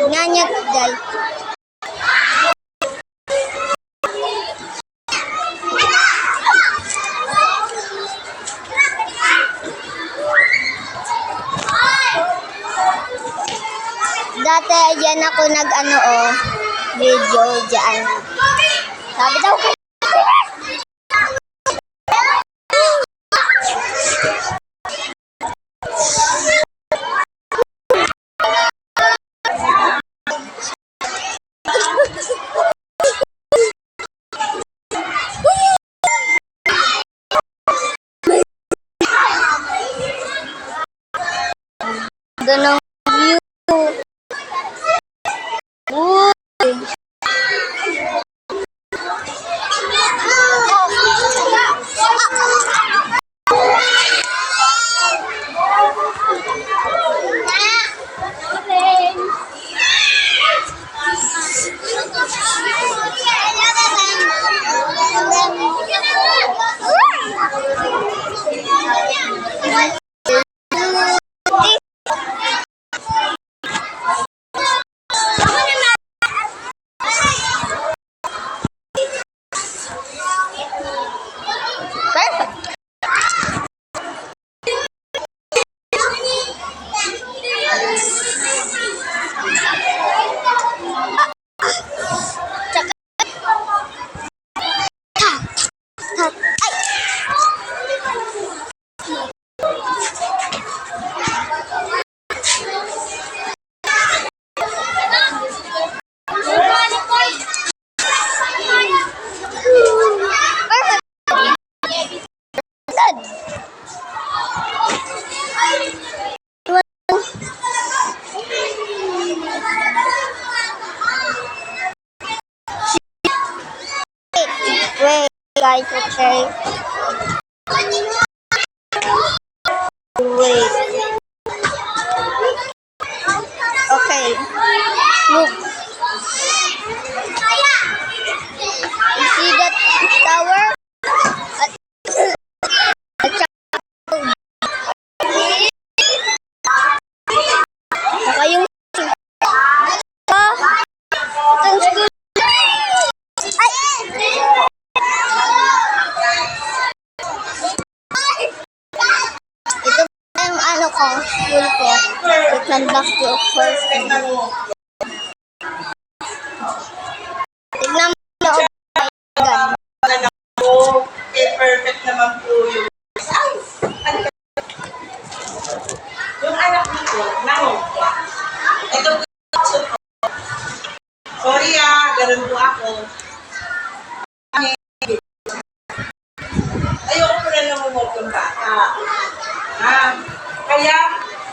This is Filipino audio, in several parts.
Nganyat guys. Dati dyan ako video dyan. Sabi daw ko. Ganang view. Wait, guys, okay. Wait. Okay. Look. You see that tower? Saka yung school ko, we come back to a first. Tignan mo yung perfect naman po yung yung anak nito, nangongga. Ito po yung sorry ganun po ako. Ayoko po na namumot yung bata. Kaya,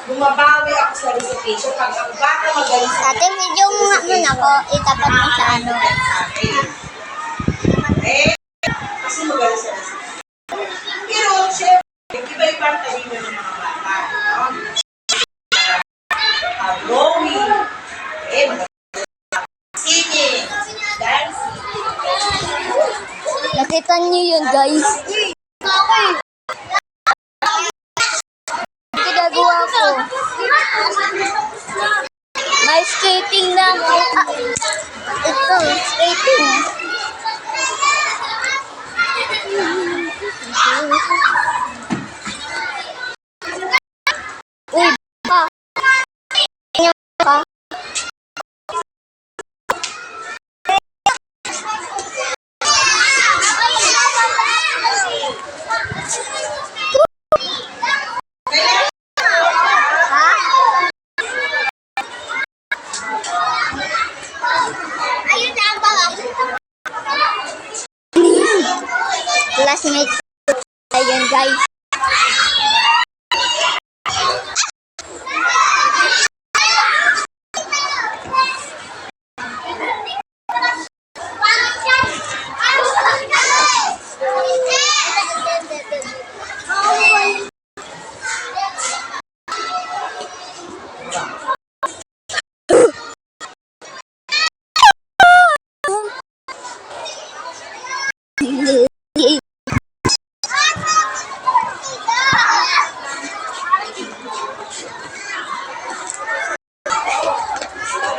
bumabawi ako sa recitation pag ang bata magaling sa ate, video muna ko, itapat mo sa ano. Kasi magaling sa recitation. Pero, syempre, iba-ibang talino ng mga bata. Drawing, singing, dancing. Nakita niyo yun, guys. Ginagawa ko. May skating na. Ito, skating. Uy, ba? Ka? Classmates ayun guys.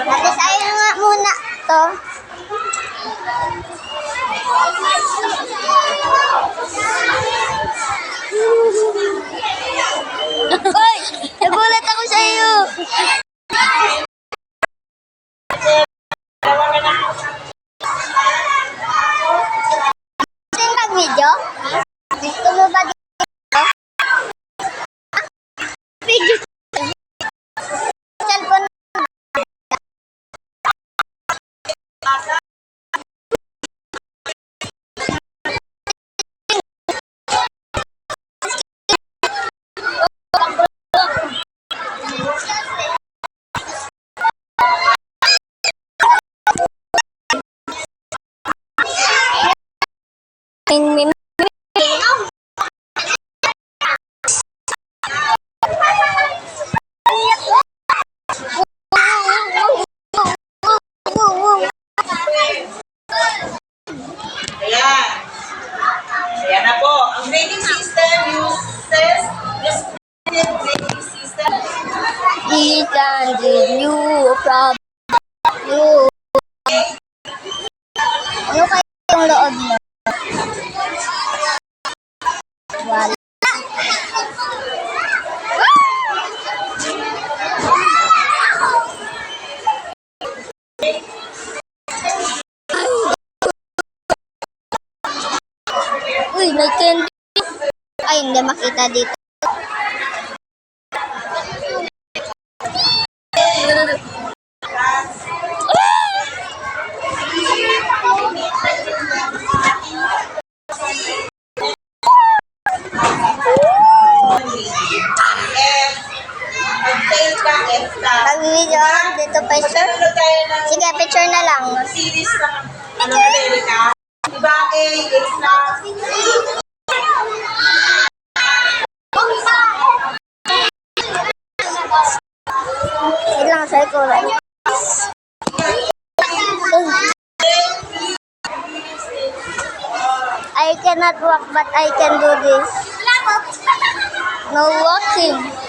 Ate, Gusto yung mag-video? Gusto mo ba dito? Video. Cellphone. Ayan. Ayan na po. Ang grading system uses this grading system. He can give you a problem. You. Ano kaya yung loob mo? Wala. Uy, may candy. Ay, hindi makita dito. F. Mag-fail ka, F ka. Pag-video dito picture. Magtanong tayo ng Sige, picture na lang. series ng Amerika. Diba, A, X na. Ilang cycle. I cannot walk but I can do this. No walking.